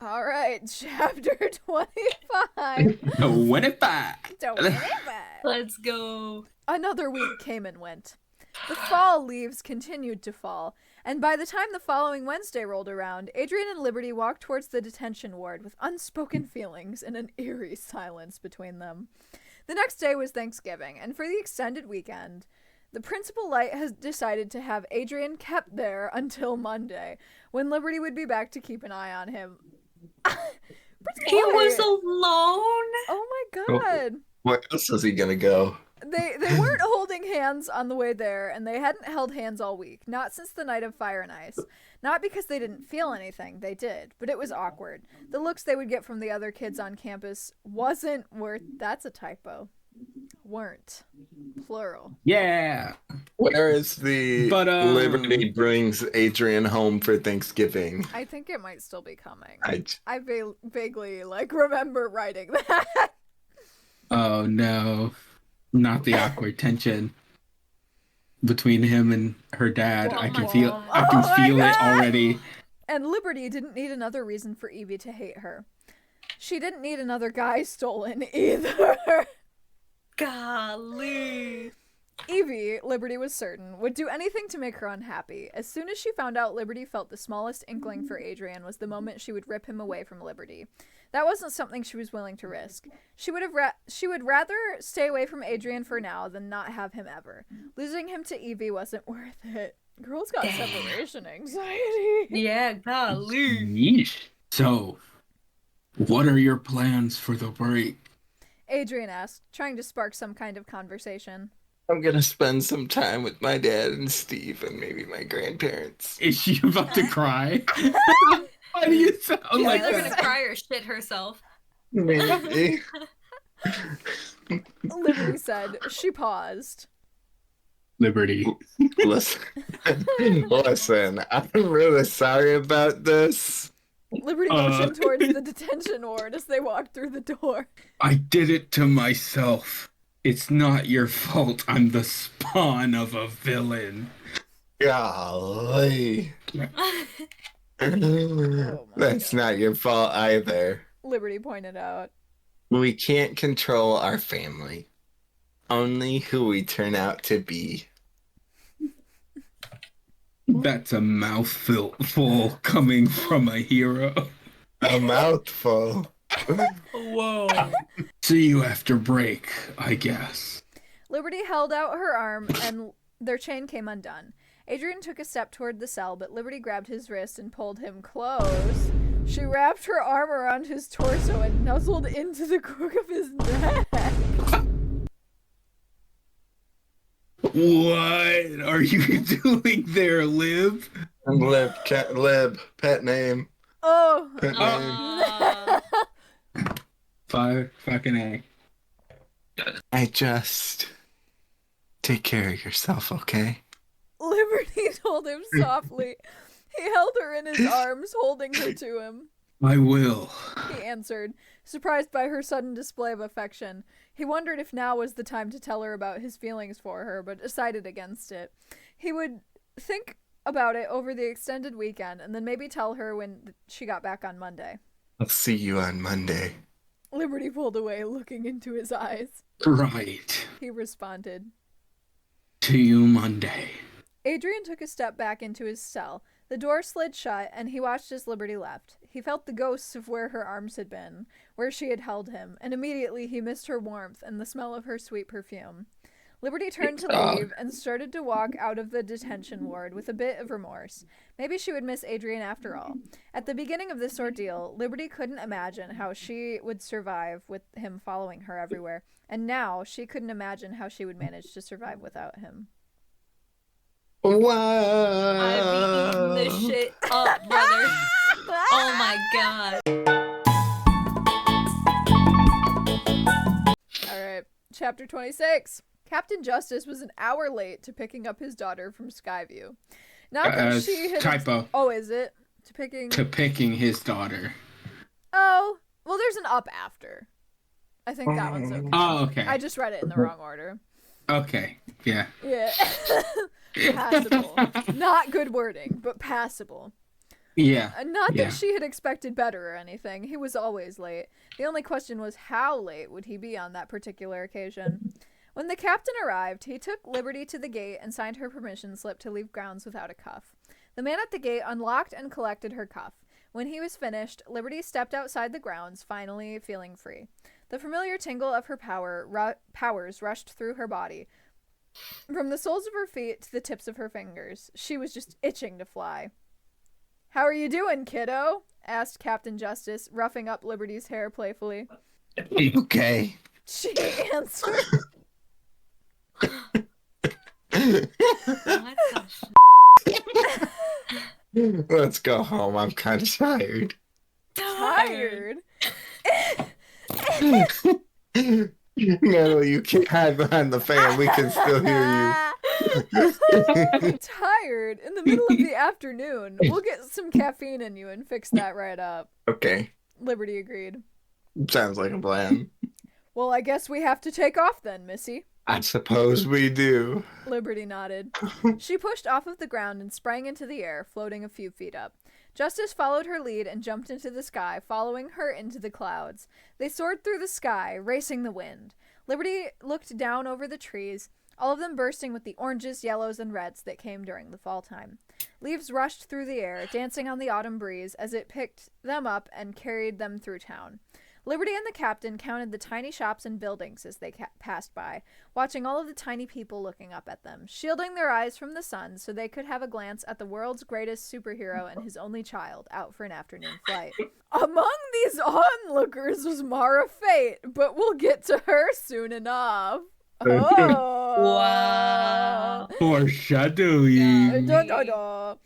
[SPEAKER 4] All right, chapter 25.
[SPEAKER 2] 25.
[SPEAKER 4] 25.
[SPEAKER 5] Let's go.
[SPEAKER 4] Another week came and went. The fall leaves continued to fall, and by the time the following Wednesday rolled around, Adrian and Liberty walked towards the detention ward with unspoken feelings and an eerie silence between them. The next day was Thanksgiving, and for the extended weekend, the principal light has decided to have Adrian kept there until Monday, when Liberty would be back to keep an eye on him.
[SPEAKER 5] He was alone.
[SPEAKER 4] Oh my god.
[SPEAKER 1] Where else is he gonna go?
[SPEAKER 4] They weren't holding hands on the way there, and they hadn't held hands all week, not since the night of Fire and Ice. Not because they didn't feel anything, they did, but it was awkward. The looks they would get from the other kids on campus wasn't worth... That's a typo. Weren't. Plural.
[SPEAKER 2] Yeah.
[SPEAKER 1] Where is the Liberty brings Adrian home for Thanksgiving?
[SPEAKER 4] I think it might still be coming.
[SPEAKER 1] I
[SPEAKER 4] vaguely, remember writing that.
[SPEAKER 2] Oh, no. Not the awkward tension between him and her dad.
[SPEAKER 5] Oh
[SPEAKER 2] I can
[SPEAKER 5] my
[SPEAKER 2] feel
[SPEAKER 5] God.
[SPEAKER 2] I can
[SPEAKER 4] Oh my
[SPEAKER 2] feel it
[SPEAKER 4] God.
[SPEAKER 2] already.
[SPEAKER 4] And Liberty didn't need another reason for Evie to hate her. She didn't need another guy stolen either.
[SPEAKER 5] Golly.
[SPEAKER 4] Evie, Liberty was certain, would do anything to make her unhappy. As soon as she found out Liberty felt the smallest inkling for Adrian was the moment she would rip him away from Liberty. That wasn't something she was willing to risk. She would rather stay away from Adrian for now than not have him ever. Losing him to Evie wasn't worth it. Girl's got separation anxiety.
[SPEAKER 5] Yeah, golly.
[SPEAKER 2] Yeesh. So, what are your plans for the break?
[SPEAKER 4] Adrian asked, trying to spark some kind of conversation.
[SPEAKER 1] I'm gonna spend some time with my dad and Steve and maybe my grandparents.
[SPEAKER 2] Is she about to cry? Why do you sound
[SPEAKER 5] She's
[SPEAKER 2] like
[SPEAKER 5] either
[SPEAKER 2] that?
[SPEAKER 5] gonna cry or shit herself.
[SPEAKER 1] Maybe.
[SPEAKER 4] Liberty said. She paused.
[SPEAKER 2] Liberty.
[SPEAKER 1] Listen, I'm really sorry about this.
[SPEAKER 4] Liberty motioned towards the detention ward as they walked through the door.
[SPEAKER 2] I did it to myself. It's not your fault I'm the spawn of a villain.
[SPEAKER 1] Golly. That's not your fault either.
[SPEAKER 4] Liberty pointed out.
[SPEAKER 1] We can't control our family. Only who we turn out to be.
[SPEAKER 2] That's a mouthful coming from a hero.
[SPEAKER 1] A mouthful.
[SPEAKER 5] Whoa.
[SPEAKER 2] See you after break, I guess.
[SPEAKER 4] Liberty held out her arm and their chain came undone. Adrian took a step toward the cell, but Liberty grabbed his wrist and pulled him close. She wrapped her arm around his torso and nuzzled into the crook of his neck.
[SPEAKER 2] What are you doing there, Lib?
[SPEAKER 1] Lib, pet name.
[SPEAKER 4] Oh.
[SPEAKER 1] Pet name.
[SPEAKER 2] Fucking A.
[SPEAKER 1] I just... Take care of yourself, okay?
[SPEAKER 4] Liberty told him softly. He held her in his arms, holding her to him.
[SPEAKER 2] I will.
[SPEAKER 4] He answered, surprised by her sudden display of affection. He wondered if now was the time to tell her about his feelings for her, but decided against it. He would think about it over the extended weekend, and then maybe tell her when she got back on Monday.
[SPEAKER 1] I'll see you on Monday.
[SPEAKER 4] Liberty pulled away, looking into his eyes.
[SPEAKER 2] Right.
[SPEAKER 4] He responded.
[SPEAKER 2] To you Monday.
[SPEAKER 4] Adrian took a step back into his cell. The door slid shut, and he watched as Liberty left. He felt the ghosts of where her arms had been, where she had held him, and immediately he missed her warmth and the smell of her sweet perfume. Liberty turned to leave and started to walk out of the detention ward with a bit of remorse. Maybe she would miss Adrian after all. At the beginning of this ordeal, Liberty couldn't imagine how she would survive with him following her everywhere, and now she couldn't imagine how she would manage to survive without him.
[SPEAKER 1] Wow.
[SPEAKER 5] I'd be eating this shit up, brother. Oh my god.
[SPEAKER 4] Alright, chapter 26. Captain Justice was an hour late to picking up his daughter from Skyview. Not that she had...
[SPEAKER 2] Typo.
[SPEAKER 4] Oh, is it?
[SPEAKER 2] To picking his daughter.
[SPEAKER 4] Oh, well, there's an up after. I think that one's okay.
[SPEAKER 2] Oh, okay.
[SPEAKER 4] I just read it in the wrong order.
[SPEAKER 2] Okay, yeah.
[SPEAKER 4] Yeah. Passable. Not good wording, but passable.
[SPEAKER 2] Yeah.
[SPEAKER 4] Not that she had expected better or anything. He was always late. The only question was how late would he be on that particular occasion? When the captain arrived, he took Liberty to the gate and signed her permission slip to leave grounds without a cuff. The man at the gate unlocked and collected her cuff. When he was finished, Liberty stepped outside the grounds, finally feeling free. The familiar tingle of her powers rushed through her body. From the soles of her feet to the tips of her fingers, she was just itching to fly. "How are you doing, kiddo?" asked Captain Justice, roughing up Liberty's hair playfully.
[SPEAKER 1] Okay.
[SPEAKER 4] She answered.
[SPEAKER 5] What the
[SPEAKER 1] Let's go home. I'm kind of tired.
[SPEAKER 4] Tired?
[SPEAKER 1] No, you can't hide behind the fan. We can still hear you.
[SPEAKER 4] Tired? In the middle of the afternoon. We'll get some caffeine in you and fix that right up.
[SPEAKER 1] Okay.
[SPEAKER 4] Liberty agreed.
[SPEAKER 1] Sounds like a plan.
[SPEAKER 4] Well, I guess we have to take off then, Missy.
[SPEAKER 1] I suppose we do.
[SPEAKER 4] Liberty nodded. She pushed off of the ground and sprang into the air, floating a few feet up. Justice followed her lead and jumped into the sky, following her into the clouds. They soared through the sky, racing the wind. Liberty looked down over the trees, all of them bursting with the oranges, yellows, and reds that came during the fall time. Leaves rushed through the air, dancing on the autumn breeze as it picked them up and carried them through town. Liberty and the captain counted the tiny shops and buildings as they passed by, watching all of the tiny people looking up at them, shielding their eyes from the sun so they could have a glance at the world's greatest superhero and his only child out for an afternoon flight. Among these onlookers was Mara Fate, but we'll get to her soon enough. Oh!
[SPEAKER 5] Wow.
[SPEAKER 2] Foreshadowing.
[SPEAKER 4] Da, da, da.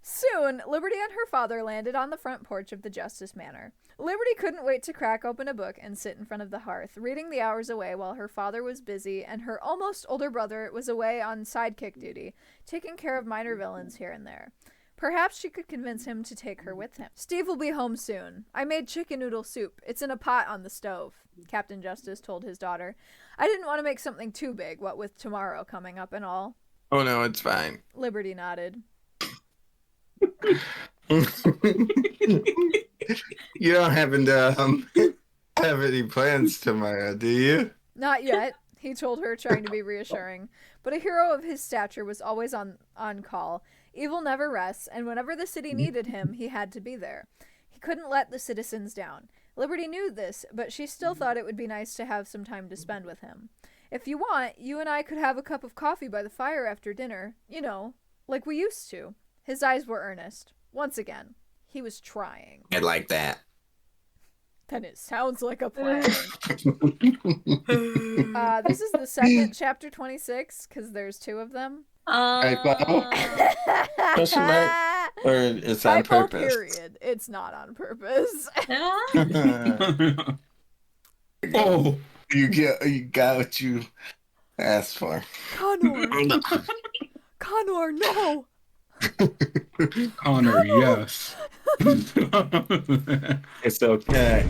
[SPEAKER 4] Soon, Liberty and her father landed on the front porch of the Justice Manor. Liberty couldn't wait to crack open a book and sit in front of the hearth, reading the hours away while her father was busy and her almost older brother was away on sidekick duty, taking care of minor villains here and there. Perhaps she could convince him to take her with him. "Steve will be home soon. I made chicken noodle soup. It's in a pot on the stove," Captain Justice told his daughter. "I didn't want to make something too big, what with tomorrow coming up and all."
[SPEAKER 1] Oh no, it's fine.
[SPEAKER 4] Liberty nodded.
[SPEAKER 1] You don't happen to have any plans tomorrow, do you?
[SPEAKER 4] "Not yet," he told her, trying to be reassuring. But a hero of his stature was always on call. Evil never rests, and whenever the city needed him, he had to be there. He couldn't let the citizens down. Liberty knew this, but she still thought it would be nice to have some time to spend with him. "If you want, you and I could have a cup of coffee by the fire after dinner. You know, like we used to." His eyes were earnest. Once again, he was trying.
[SPEAKER 1] I like that.
[SPEAKER 4] Then it sounds like a plan. This is the second chapter 26, because there's two of them.
[SPEAKER 1] Question mark? Or it's on
[SPEAKER 4] Typo,
[SPEAKER 1] purpose?
[SPEAKER 4] period. It's not on purpose.
[SPEAKER 2] Oh.
[SPEAKER 1] You got what you asked for.
[SPEAKER 4] Connor. Connor, no.
[SPEAKER 2] Connor, yes.
[SPEAKER 1] It's okay.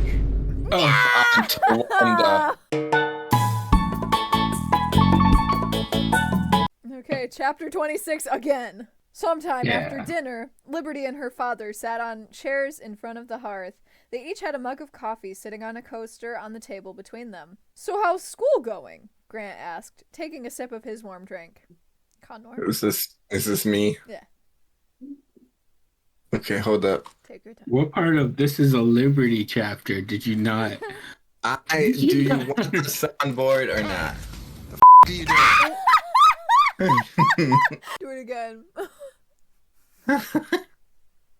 [SPEAKER 4] Okay, chapter 26 again. Sometime
[SPEAKER 2] Yeah.
[SPEAKER 4] after dinner, Liberty and her father sat on chairs in front of the hearth. They each had a mug of coffee sitting on a coaster on the table between them. "So how's school going?" Grant asked, taking a sip of his warm drink. Connor?
[SPEAKER 1] Is this me?
[SPEAKER 4] Yeah.
[SPEAKER 1] Okay, hold up.
[SPEAKER 4] Take your time.
[SPEAKER 2] What part of this is a Liberty chapter did you not?
[SPEAKER 1] Do you want the soundboard or not? The f are you doing?
[SPEAKER 4] Do it again.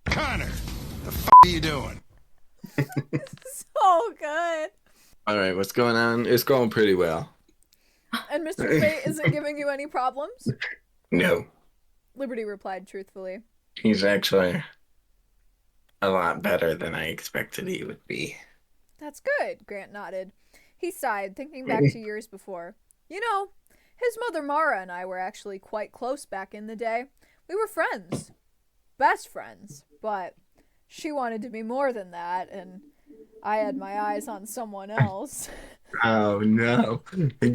[SPEAKER 3] Connor, the f*** are you doing?
[SPEAKER 4] So good.
[SPEAKER 1] All right, what's going on? It's going pretty well.
[SPEAKER 4] And Mr. Fate isn't giving you any problems?
[SPEAKER 1] No,
[SPEAKER 4] Liberty replied truthfully.
[SPEAKER 1] he's actually a lot better than I expected he would be.
[SPEAKER 4] That's good, Grant nodded. He sighed, thinking back to years before. You know, his mother Mara and I were actually quite close back in the day. We were friends. Best friends. But she wanted to be more than that, and I had my eyes on someone else.
[SPEAKER 1] Oh no,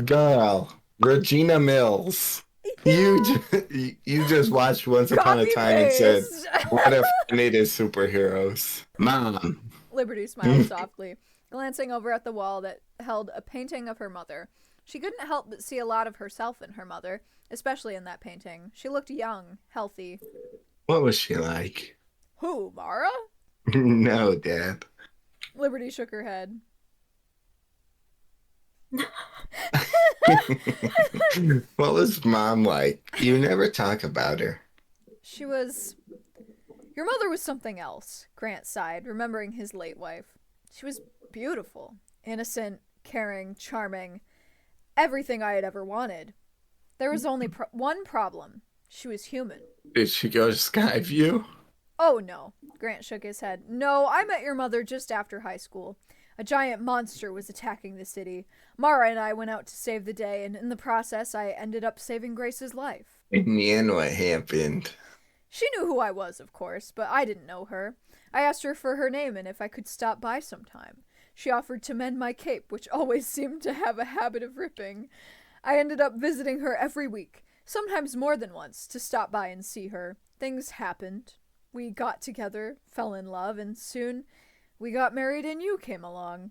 [SPEAKER 1] girl, Regina Mills. You just watched Once Upon a Time and said, "What if I needed superheroes?" Mom.
[SPEAKER 4] Liberty smiled softly, glancing over at the wall that held a painting of her mother. She couldn't help but see a lot of herself in her mother, especially in that painting. She looked young, healthy.
[SPEAKER 1] What was she like?
[SPEAKER 4] Who, Mara?
[SPEAKER 1] No, Dad.
[SPEAKER 4] Liberty shook her head.
[SPEAKER 1] What was Mom like? You never talk about her.
[SPEAKER 4] She was... Your mother was something else, Grant sighed, remembering his late wife. She was beautiful, innocent, caring, charming, everything I had ever wanted. There was only one problem. She was human.
[SPEAKER 1] Did she go to Skyview?
[SPEAKER 4] Oh, no. Grant shook his head. No, I met your mother just after high school. A giant monster was attacking the city. Mara and I went out to save the day, and in the process, I ended up saving Grace's life.
[SPEAKER 1] And then what happened?
[SPEAKER 4] She knew who I was, of course, but I didn't know her. I asked her for her name and if I could stop by sometime. She offered to mend my cape, which always seemed to have a habit of ripping. I ended up visiting her every week, sometimes more than once, to stop by and see her. Things happened. We got together, fell in love, and soon we got married and you came along.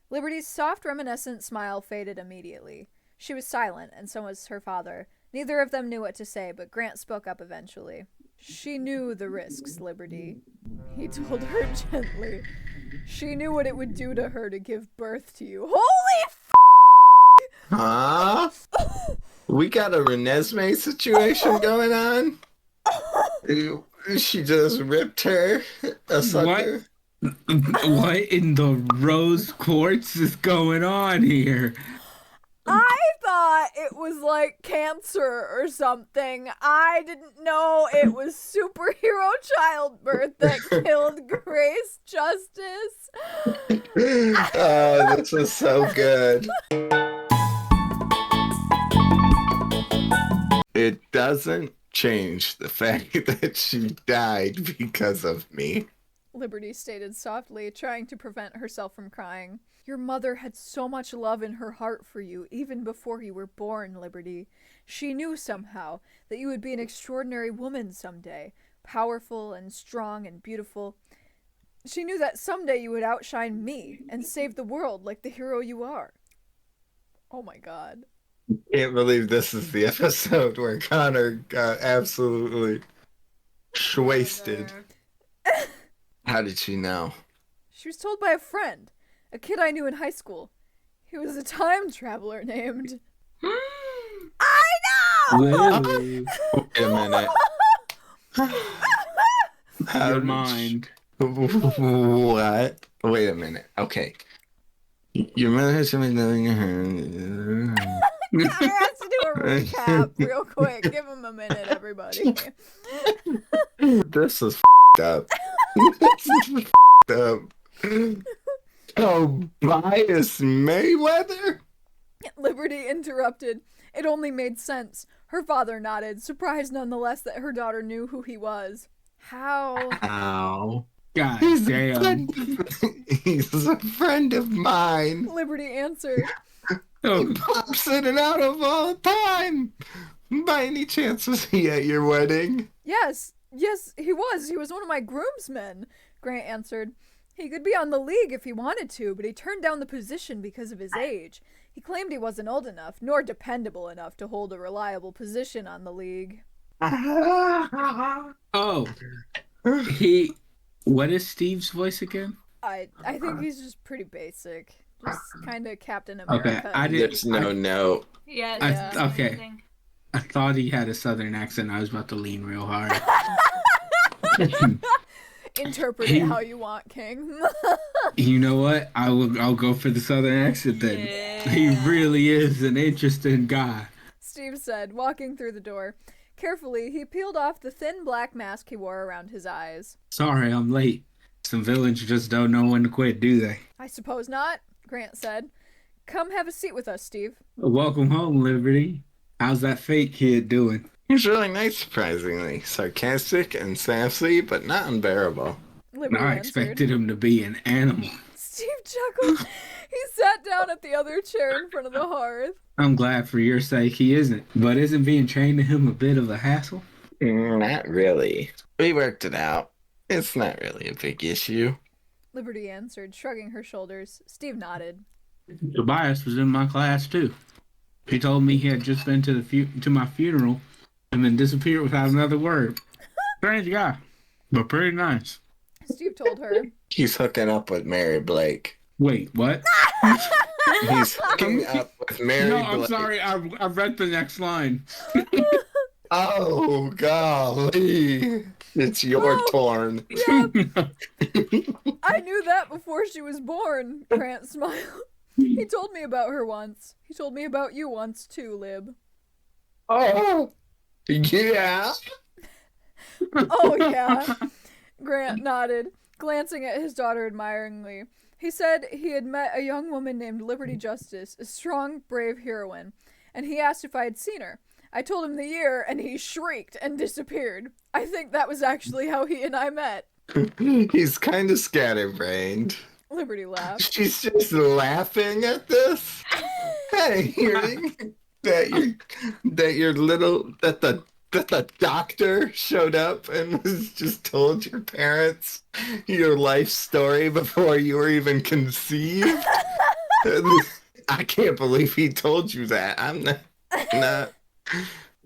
[SPEAKER 4] Liberty's soft, reminiscent smile faded immediately. She was silent, and so was her father. Neither of them knew what to say, but Grant spoke up eventually. She knew the risks, Liberty. He told her gently. She knew what it would do to her to give birth to you. Holy
[SPEAKER 1] Huh? We got a Renesmee situation going on? She just ripped her a sucker?
[SPEAKER 2] What in the rose quartz is going on here?
[SPEAKER 4] I thought it was like cancer or something. I didn't know it was superhero childbirth that killed Grace Justice.
[SPEAKER 1] Oh, this is so good. It doesn't change the fact that she died because of me.
[SPEAKER 4] Liberty stated softly, trying to prevent herself from crying. Your mother had so much love in her heart for you, even before you were born, Liberty. She knew somehow that you would be an extraordinary woman someday, powerful and strong and beautiful. She knew that someday you would outshine me and save the world like the hero you are. Oh my god.
[SPEAKER 1] Can't believe this is the episode where Connor got absolutely wasted. How did she know?
[SPEAKER 4] She was told by a friend, a kid I knew in high school. He was a time traveler named... I know!
[SPEAKER 2] Wait
[SPEAKER 1] Wait a minute.
[SPEAKER 2] your mind.
[SPEAKER 1] What? Wait a minute. Okay. Your mother has something in her hand.
[SPEAKER 4] Connor has to do a recap real quick. Give him a minute, everybody.
[SPEAKER 1] This is up. This is up. Oh, bias Mayweather?
[SPEAKER 4] Liberty interrupted. It only made sense. Her father nodded, surprised nonetheless that her daughter knew who he was. How?
[SPEAKER 1] Ow.
[SPEAKER 2] God
[SPEAKER 1] He's
[SPEAKER 2] damn.
[SPEAKER 1] He's a friend of mine.
[SPEAKER 4] Liberty answered.
[SPEAKER 1] He pops in and out of all the time. By any chance was he at your wedding?
[SPEAKER 4] Yes, he was. He was one of my groomsmen, Grant answered. He could be on the league if he wanted to, but he turned down the position because of his age. He claimed he wasn't old enough, nor dependable enough to hold a reliable position on the league.
[SPEAKER 2] Oh. What is Steve's voice again?
[SPEAKER 4] I think he's just pretty basic. Just kind of Captain America.
[SPEAKER 2] Okay,
[SPEAKER 1] There's no note.
[SPEAKER 5] Yeah.
[SPEAKER 2] okay.
[SPEAKER 5] Amazing.
[SPEAKER 2] I thought he had a southern accent. I was about to lean real hard.
[SPEAKER 4] Interpret it how you want, King.
[SPEAKER 2] You know what? I'll go for the southern accent then.
[SPEAKER 5] Yeah.
[SPEAKER 2] He really is an interesting guy.
[SPEAKER 4] Steve said, walking through the door. Carefully, he peeled off the thin black mask he wore around his eyes.
[SPEAKER 2] Sorry, I'm late. Some villains just don't know when to quit, do they?
[SPEAKER 4] I suppose not, Grant said. Come have a seat with us, Steve.
[SPEAKER 2] Welcome home, Liberty. How's that fake kid doing?
[SPEAKER 1] He's really nice, surprisingly. Sarcastic and sassy, but not unbearable.
[SPEAKER 4] Liberty
[SPEAKER 2] I
[SPEAKER 4] answered.
[SPEAKER 2] expected him to be an animal.
[SPEAKER 4] Steve chuckled. He sat down at the other chair in front of the hearth.
[SPEAKER 2] I'm glad for your sake he isn't. But isn't being chained to him a bit of a hassle?
[SPEAKER 1] Not really. We worked it out. It's not really a big issue.
[SPEAKER 4] Liberty answered, shrugging her shoulders. Steve nodded.
[SPEAKER 2] Tobias was in my class too. He told me he had just been to my funeral and then disappeared without another word. Strange guy, but pretty nice.
[SPEAKER 4] Steve told her.
[SPEAKER 1] He's hooking up with Mary Blake.
[SPEAKER 2] Wait, what?
[SPEAKER 1] He's hooking up with Mary
[SPEAKER 2] No,
[SPEAKER 1] Blake.
[SPEAKER 2] I'm sorry. I read the next line.
[SPEAKER 1] Oh, golly. It's your turn.
[SPEAKER 4] Yep. I knew that before she was born, Grant smiled. He told me about her once. He told me about you once too, Lib.
[SPEAKER 1] Oh, yeah.
[SPEAKER 4] Oh, yeah. Grant nodded, glancing at his daughter admiringly. He said he had met a young woman named Liberty Justice, a strong, brave heroine, and he asked if I had seen her. I told him the year, and he shrieked and disappeared. I think that was actually how he and I met.
[SPEAKER 1] He's kind of scatterbrained.
[SPEAKER 4] Liberty laughed.
[SPEAKER 1] She's just laughing at this. Hey, hearing that the doctor showed up and was just told your parents your life story before you were even conceived. I can't believe he told you that. I'm not.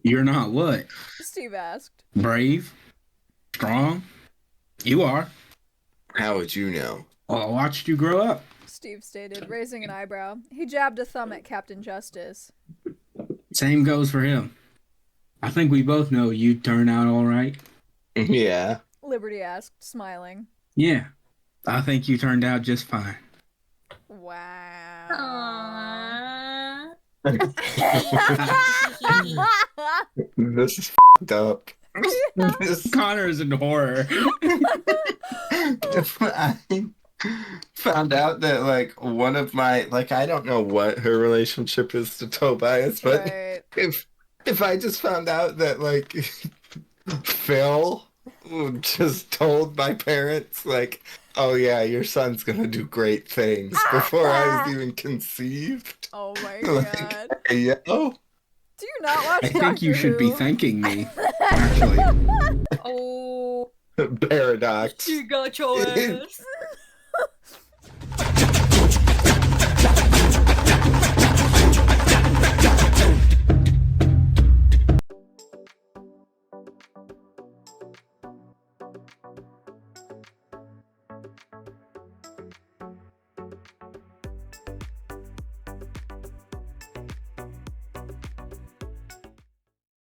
[SPEAKER 2] You're not what?
[SPEAKER 4] Steve asked.
[SPEAKER 2] Brave? Strong? You are.
[SPEAKER 1] How would you know?
[SPEAKER 2] Well, I watched you grow up.
[SPEAKER 4] Steve stated, raising an eyebrow. He jabbed a thumb at Captain Justice.
[SPEAKER 2] Same goes for him. I think we both know you'd turn out all right.
[SPEAKER 1] Yeah.
[SPEAKER 4] Liberty asked, smiling.
[SPEAKER 2] Yeah, I think you turned out just fine.
[SPEAKER 4] Wow.
[SPEAKER 1] This is f***ed up.
[SPEAKER 2] Connor is in horror.
[SPEAKER 1] I found out that, like, one of my, like, I don't know what her relationship is to Tobias, but
[SPEAKER 4] Right.
[SPEAKER 1] if I just found out that, like, Phil just told my parents, like, oh yeah, your son's gonna do great things before I was even conceived.
[SPEAKER 4] Oh my
[SPEAKER 1] Like,
[SPEAKER 4] god.
[SPEAKER 1] hey, yo.
[SPEAKER 4] Do you not watch
[SPEAKER 2] I
[SPEAKER 4] Doctor
[SPEAKER 2] think you should be
[SPEAKER 4] Who?
[SPEAKER 2] thanking me, actually.
[SPEAKER 5] Oh,
[SPEAKER 1] Paradox.
[SPEAKER 5] you got your ass.